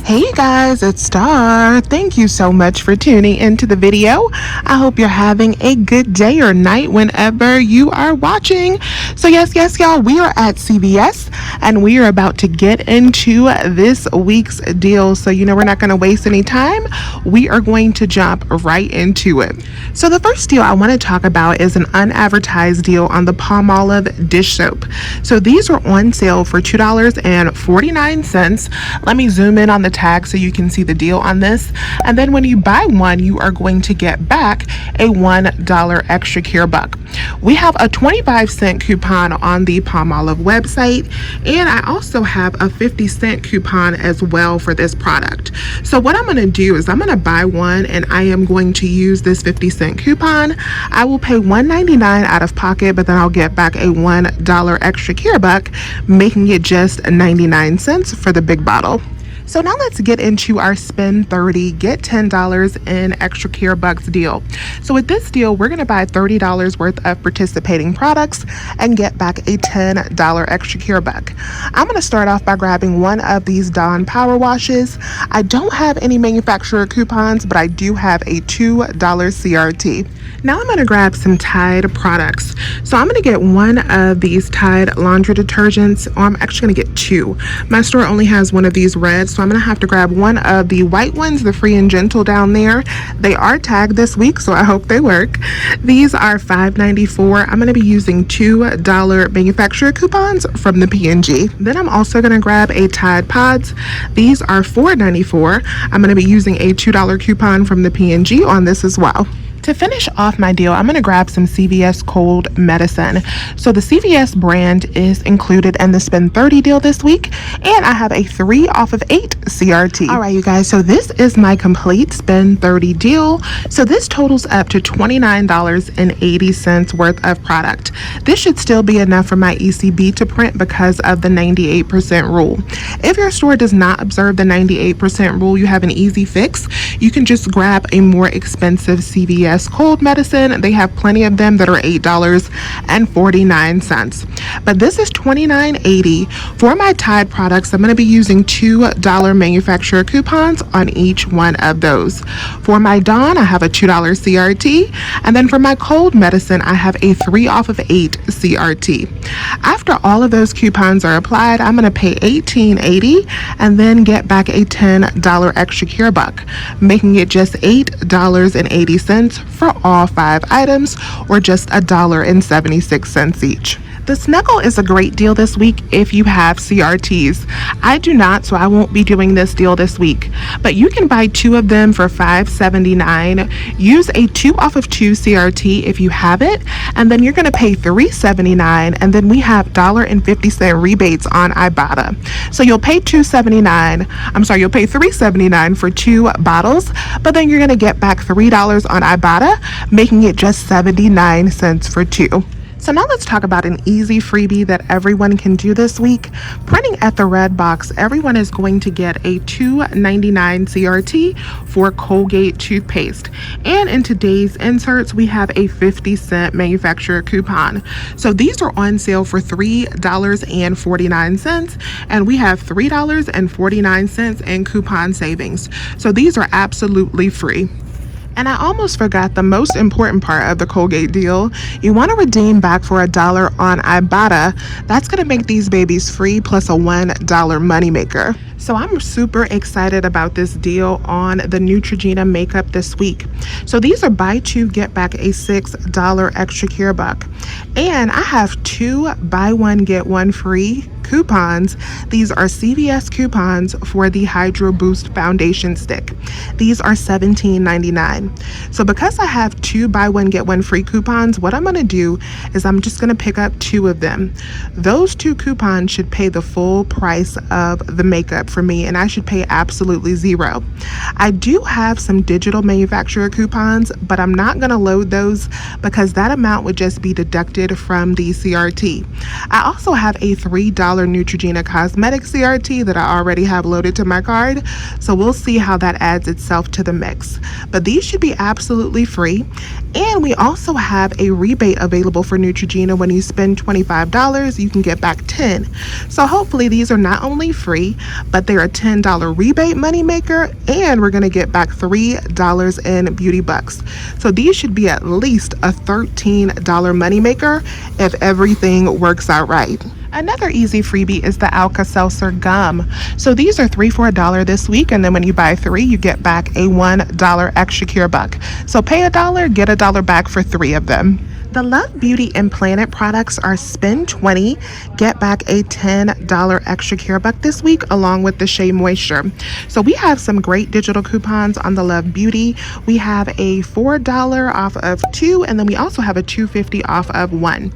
Hey guys, it's Star. Thank you so much for tuning into the video. I hope you're having a good day or night whenever you are watching. So yes, y'all, we are at CVS and we are about to get into this week's deal. So we're not going to waste any time. We are going to jump right into it. So the first deal I want to talk about is an unadvertised deal on the palmolive dish soap. So these are on sale for $2.49. Let me zoom in on the tag so you can see the deal on this. And then when you buy one, you are going to get back a $1 extra care buck. We have a 25-cent coupon on the Palmolive website, and I also have a 50-cent coupon as well for this product. So what I'm going to do is I'm going to buy one and I am going to use this 50-cent coupon. I will pay $1.99 out of pocket, but then I'll get back a $1 extra care buck, making it just 99 cents for the big bottle. So now let's get into our spend 30, get $10 in extra care bucks deal. So with this deal, we're going to buy $30 worth of participating products and get back a $10 extra care buck. I'm going to start off by grabbing one of these Dawn power washes. I don't have any manufacturer coupons, but I do have a $2 CRT. Now I'm going to grab some Tide products. So I'm going to get one of these Tide laundry detergents, or I'm actually going to get two. My store only has one of these reds, so I'm going to have to grab one of the white ones, the Free and Gentle down there. They are tagged this week, so I hope they work. These are $5.94. I'm going to be using $2 manufacturer coupons from the P&G. Then I'm also going to grab a Tide Pods. These are $4.94. I'm going to be using a $2 coupon from the P&G on this as well. To finish off my deal, I'm going to grab some CVS cold medicine. So the CVS brand is included in the spend 30 deal this week, and I have a 3 off of 8 CRT. All right, you guys, so this is my complete spend 30 deal. So this totals up to $29.80 worth of product. This should still be enough for my ECB to print because of the 98% rule. If your store does not observe the 98% rule, you have an easy fix. You can just grab a more expensive CVS cold medicine. They have plenty of them that are $8.49. But this is $29.80. For my Tide products, I'm going to be using $2 manufacturer coupons on each one of those. For my Dawn, I have a $2 CRT. And then for my cold medicine, I have a 3 off of 8 CRT. After all of those coupons are applied, I'm going to pay $18.80 and then get back a $10 extra care buck, making it just $8.80 for all 5 items, or just $1.76 each. The Snuggle is a great deal this week if you have CRTs. I do not, so I won't be doing this deal this week. But you can buy 2 of them for $5.79. Use a 2 off of 2 CRT if you have it, and then you're going to pay $3.79, and then we have $1.50 rebates on Ibotta. So you'll pay you'll pay $3.79 for 2 bottles, but then you're going to get back $3 on Ibotta, making it just 79 cents for 2. So now let's talk about an easy freebie that everyone can do this week. Printing at the red box, everyone is going to get a $2.99 CRT for Colgate toothpaste. And in today's inserts, we have a 50-cent manufacturer coupon. So these are on sale for $3.49, and we have $3.49 in coupon savings. So these are absolutely free. And I almost forgot the most important part of the Colgate deal. You want to redeem back for $1 on Ibotta. That's going to make these babies free plus a $1 moneymaker. So I'm super excited about this deal on the Neutrogena makeup this week. So these are buy 2, get back a $6 extra care buck. And I have 2 buy 1, get 1 free coupons. These are CVS coupons for the Hydro Boost Foundation Stick. These are $17.99. So because I have 2 buy 1, get 1 free coupons, what I'm going to do is I'm just going to pick up 2 of them. Those 2 coupons should pay the full price of the makeup for me, and I should pay absolutely $0. I do have some digital manufacturer coupons, but I'm not going to load those because that amount would just be deducted from the CRT. I also have a $3 Neutrogena cosmetic CRT that I already have loaded to my card, so we'll see how that adds itself to the mix. But these should be absolutely free, and we also have a rebate available for Neutrogena. When you spend $25, you can get back $10. So hopefully these are not only free, but they're a $10 rebate moneymaker, and we're going to get back $3 in beauty bucks. So these should be at least a $13 moneymaker if everything works out right. Another easy freebie is the Alka-seltzer gum. So these are 3 for $1 this week, and then when you buy 3, you get back a $1 extra cure buck. So pay $1, get $1 back for 3 of them. The Love Beauty and Planet products are spend $20, get back a $10 extra care buck this week, along with the Shea Moisture. So we have some great digital coupons on the Love Beauty. We have a $4 off of 2, and then we also have a $2.50 off of 1.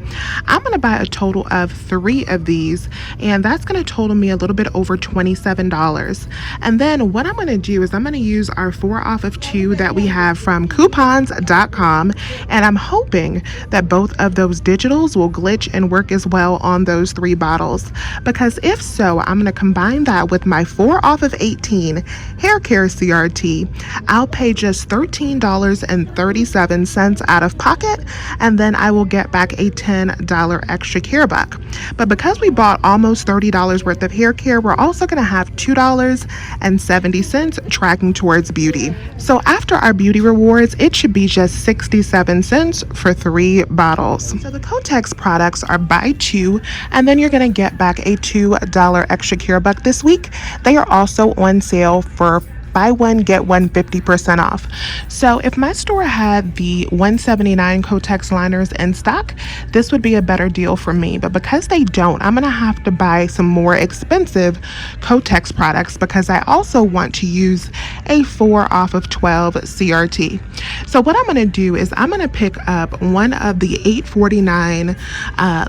I'm going to buy a total of 3 of these, and that's going to total me a little bit over $27. And then what I'm going to do is I'm going to use our 4 off of 2 that we have from coupons.com, and I'm hoping that both of those digitals will glitch and work as well on those 3 bottles, because if so, I'm going to combine that with my 4 off of 18 hair care CRT. I'll pay just $13.37 out of pocket, and then I will get back a $10 extra care buck. But because we bought almost $30 worth of hair care, we're also going to have $2.70 tracking towards beauty. So after our beauty rewards, it should be just 67 cents for 3 bottles. So the Kotex products are buy 2, and then you're going to get back a $2 extra care buck this week. They are also on sale for buy 1 get 1 50% off. So if my store had the $179 Kotex liners in stock, this would be a better deal for me. But because they don't, I'm going to have to buy some more expensive Kotex products, because I also want to use a 4 off of 12 CRT. So what I'm going to do is I'm going to pick up one of the $8.49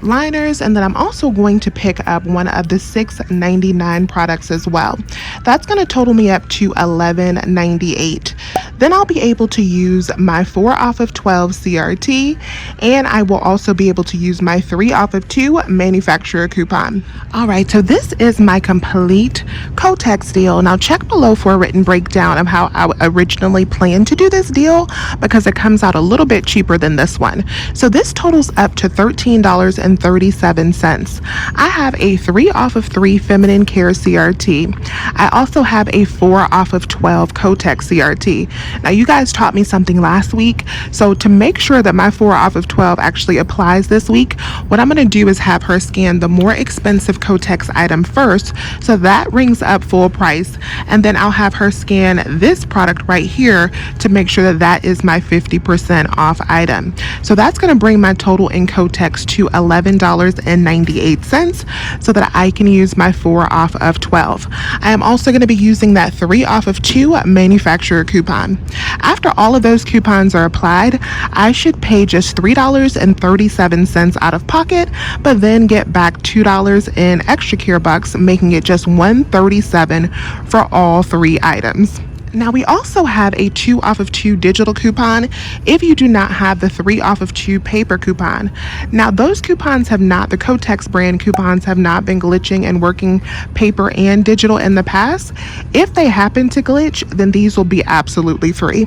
liners, and then I'm also going to pick up one of the $6.99 products as well. That's going to total me up to $11.98. Then I'll be able to use my 4 off of 12 CRT, and I will also be able to use my 3 off of 2 manufacturer coupon. All right, so this is my complete Kotex deal. Now check below for a written breakdown of how I originally planned to do this deal, because it comes out a little bit cheaper than this one. So this totals up to $13.37. I have a 3 off of 3 feminine care CRT. I also have a 4 off of 12 Kotex CRT. Now you guys taught me something last week, so to make sure that my 4 off of 12 actually applies this week, what I'm going to do is have her scan the more expensive Kotex item first, so that rings up full price, and then I'll have her scan this product right here to make sure that that is my 50% off item. So that's going to bring my total in Kotex to $11.98, so that I can use my 4 off of 12. I am also going to be using that 3 off of 2 manufacturer coupon. After all of those coupons are applied, I should pay just $3.37 out of pocket, but then get back $2 in extra care bucks, making it just $1.37 for all 3 items. Now we also have a 2 off of 2 digital coupon if you do not have the 3 off of 2 paper coupon. Now those coupons have not, the Kotex brand coupons have not been glitching and working paper and digital in the past. If they happen to glitch, then these will be absolutely free.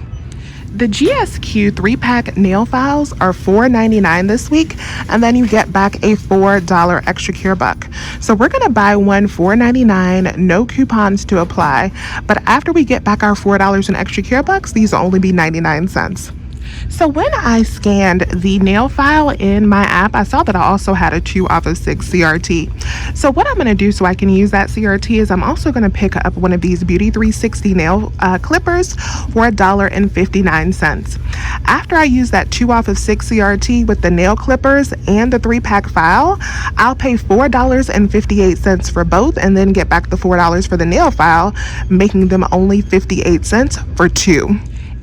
The GSQ 3-pack nail files are $4.99 this week, and then you get back a $4 extra care buck. So we're going to buy one $4.99, no coupons to apply, but after we get back our $4 in extra care bucks, these will only be 99 cents. So when I scanned the nail file in my app, I saw that I also had a 2 off of 6 CRT. So what I'm going to do so I can use that CRT is I'm also going to pick up one of these Beauty 360 nail clippers for $1.59. After I use that 2 off of 6 CRT with the nail clippers and the 3-pack file, I'll pay $4.58 for both, and then get back the $4 for the nail file, making them only 58 cents for 2.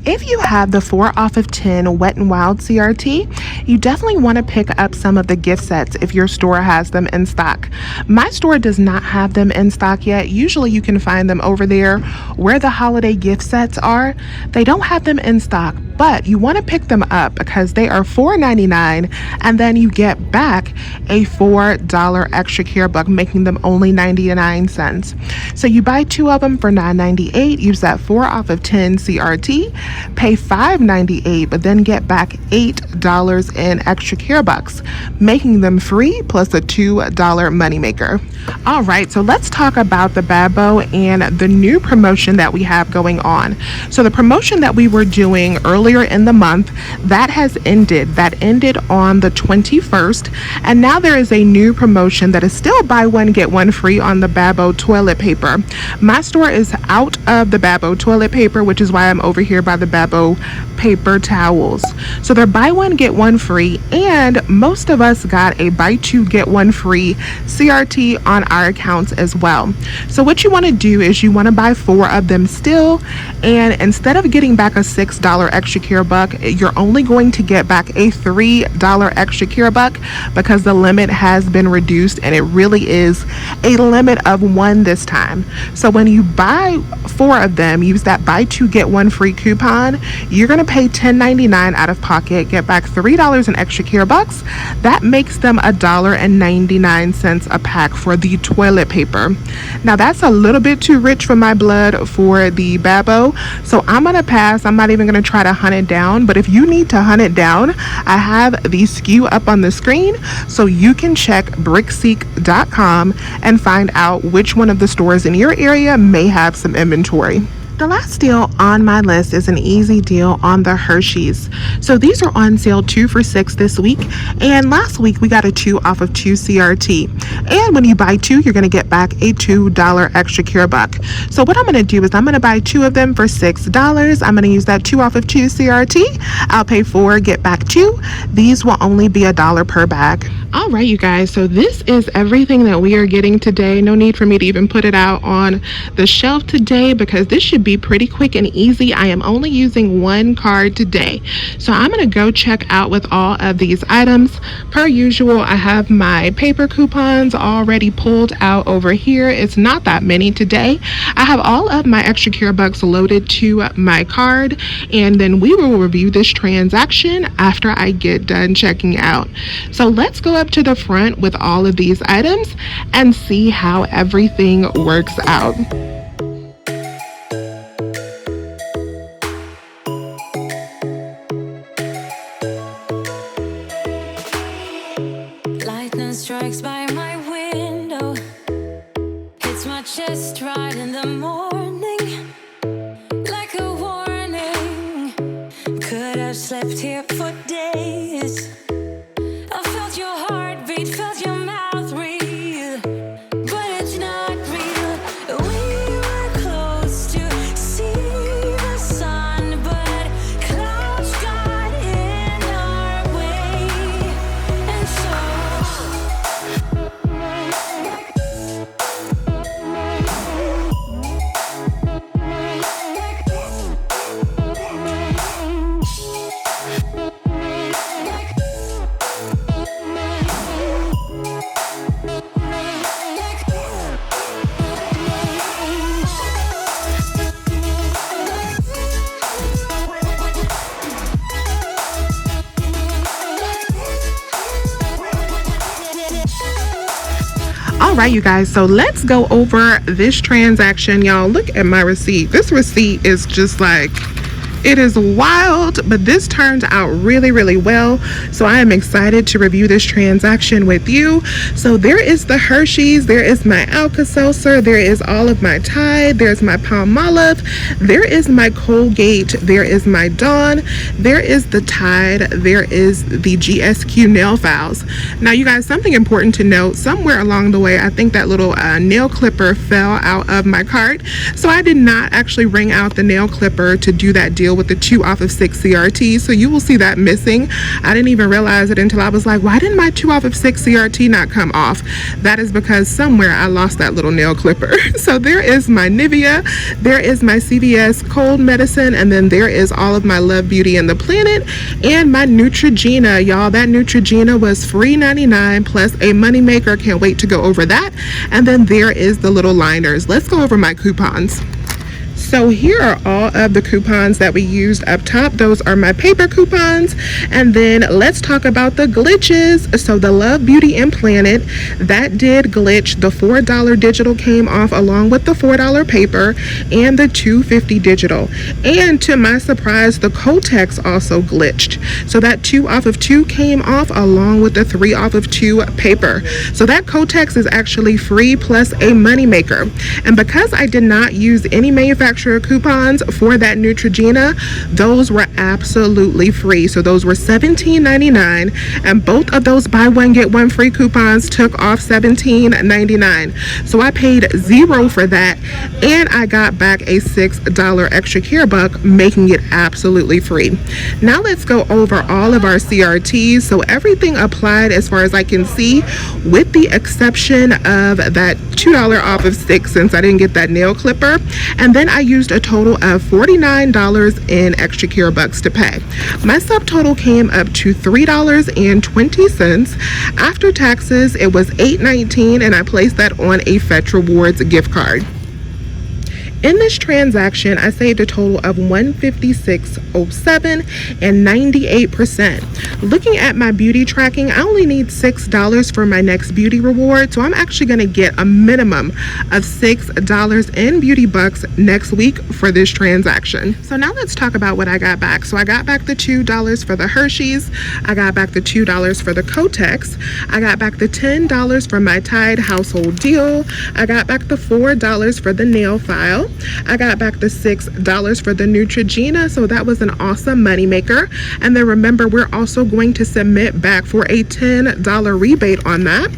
If you have the 4 off of 10 Wet n Wild CRT, you definitely want to pick up some of the gift sets if your store has them in stock. My store does not have them in stock yet. Usually you can find them over there where the holiday gift sets are. They don't have them in stock, but you want to pick them up because they are $4.99, and then you get back a $4 extra care buck, making them only 99 cents. So you buy 2 of them for $9.98, use that 4 off of 10 CRT, pay $5.98, but then get back $8 in extra care bucks, making them free plus a $2 moneymaker. All right, so let's talk about the Babo and the new promotion that we have going on. So the promotion that we were doing earlier in the month, that has ended. That ended on the 21st, and now there is a new promotion that is still buy one get one free on the Babo toilet paper. My store is out of the Babo toilet paper, which is why I'm over here by the Babo paper towels. So they're buy one get one free, and most of us got a buy two get one free CRT on our accounts as well. So what you want to do is you want to buy 4 of them still, and instead of getting back a $6 extra care buck, you're only going to get back a $3 extra care buck because the limit has been reduced, and it really is a limit of 1 this time. So when you buy 4 of them, use that buy 2 get 1 free coupon, you're going to pay $10.99 out of pocket, get back $3 in extra care bucks. That makes them $1.99 a pack for the toilet paper. Now that's a little bit too rich for my blood for the Babo, so I'm gonna pass. I'm not even gonna try to hunt it down, but if you need to hunt it down, I have the SKU up on the screen, so you can check brickseek.com and find out which one of the stores in your area may have some inventory. The last deal on my list is an easy deal on the Hershey's. So these are on sale 2 for $6 this week, and last week we got a 2 off of 2 CRT. And when you buy 2, you're going to get back a $2 extra care buck. So what I'm going to do is I'm going to buy 2 of them for $6. I'm going to use that 2 off of 2 CRT. I'll pay 4, get back 2. These will only be $1 per bag. All right, you guys, so this is everything that we are getting today. No need for me to even put it out on the shelf today because this should be pretty quick and easy. I am only using 1 card today. So I'm going to go check out with all of these items. Per usual, I have my paper coupons already pulled out over here. It's not that many today. I have all of my extra care bucks loaded to my card, and then we will review this transaction after I get done checking out. So let's go up to the front with all of these items and see how everything works out. Lightning strikes by my window, hits my chest right in the morning, like a warning. Could have slept here for days. I felt your heartbeat, felt your mouth breathe, but it's not real. We were close to see the sun, but clouds got in our way, and All right, you guys, so let's go over this transaction. Y'all, look at my receipt. This receipt is just like, it is wild, but this turned out really, really well. So I am excited to review this transaction with you. So there is the Hershey's, there is my Alka-seltzer, there is all of my Tide, there's my palmolive, there is my Colgate, there is my Dawn, there is the Tide, there is the GSQ nail files. Now, you guys, something important to note, somewhere along the way, I think that little nail clipper fell out of my cart. So I did not actually wring out the nail clipper to do that deal with the 2 off of 6 CRT, so you will see that missing. I didn't even realize it until I was like, why didn't my 2 off of 6 CRT not come off? That is because somewhere I lost that little nail clipper. So there is my Nivea, there is my CVS cold medicine, and then there is all of my Love Beauty and the Planet and my Neutrogena. Y'all, that Neutrogena was free 99 plus a moneymaker. Can't wait to go over that. And then there is the little liners. Let's go over my coupons. So here are all of the coupons that we used up top. Those are my paper coupons. And then let's talk about the glitches. So the Love Beauty and Planet, that did glitch. The $4 digital came off along with the $4 paper and the $2.50 digital. And to my surprise, the Kotex also glitched. So that 2 off of 2 came off along with the 3 off of 2 paper. So that Kotex is actually free plus a moneymaker. And because I did not use any manufacturer coupons for that Neutrogena, those were absolutely free. So those were $17.99, and both of those buy one get one free coupons took off $17.99. So I paid $0 for that, and I got back a $6 extra care buck, making it absolutely free. Now let's go over all of our CRTs. So everything applied as far as I can see, with the exception of that $2 off of 6 since I didn't get that nail clipper. And then I used a total of $49 in extra care bucks to pay. My subtotal came up to $3.20. After taxes, it was $8.19, and I placed that on a Fetch Rewards gift card. In this transaction, I saved a total of $156.07 and 98%. Looking at my beauty tracking, I only need $6 for my next beauty reward, so I'm actually going to get a minimum of $6 in beauty bucks next week for this transaction. So now let's talk about what I got back. So I got back the $2 for the Hershey's, I got back the $2 for the Kotex, I got back the $10 for my Tide household deal, I got back the $4 for the nail file, I got back the $6 for the Neutrogena, so that was an awesome moneymaker. And then remember, we're also going to submit back for a $10 rebate on that.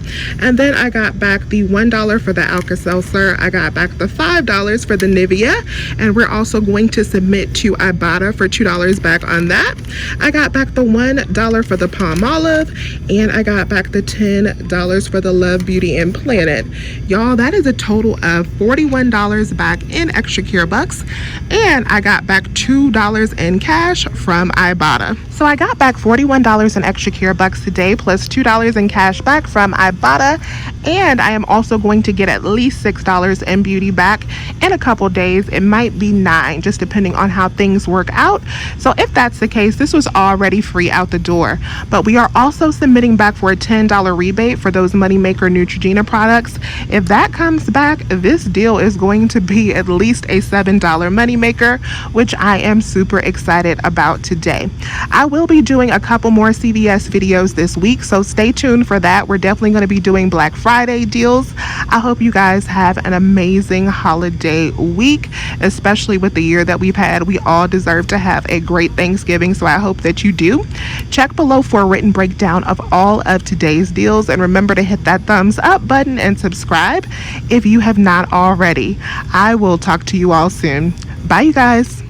And then I got back the $1 for the Alka-seltzer, I got back the $5 for the Nivea, and we're also going to submit to Ebates for $2 back on that. I got back the $1 for the palmolive, and I got back the $10 for the Love Beauty and Planet. Y'all, that is a total of $41 back in extra care bucks, and I got back $2 in cash from Ibotta. So I got back $41 in extra care bucks today, plus $2 in cash back from Ibotta, and I am also going to get at least $6 in beauty back in a couple days. It might be $9, just depending on how things work out. So if that's the case, this was already free out the door. But we are also submitting back for a $10 rebate for those Moneymaker Neutrogena products. If that comes back, this deal is going to be at least a $7 moneymaker, which I am super excited about today. I will be doing a couple more CVS videos this week, so stay tuned for that. We're definitely going to be doing Black Friday deals. I hope you guys have an amazing holiday week, especially with the year that we've had. We all deserve to have a great Thanksgiving, so I hope that you do. Check below for a written breakdown of all of today's deals, and remember to hit that thumbs up button and subscribe if you have not already. I will talk to you all soon. Bye, you guys.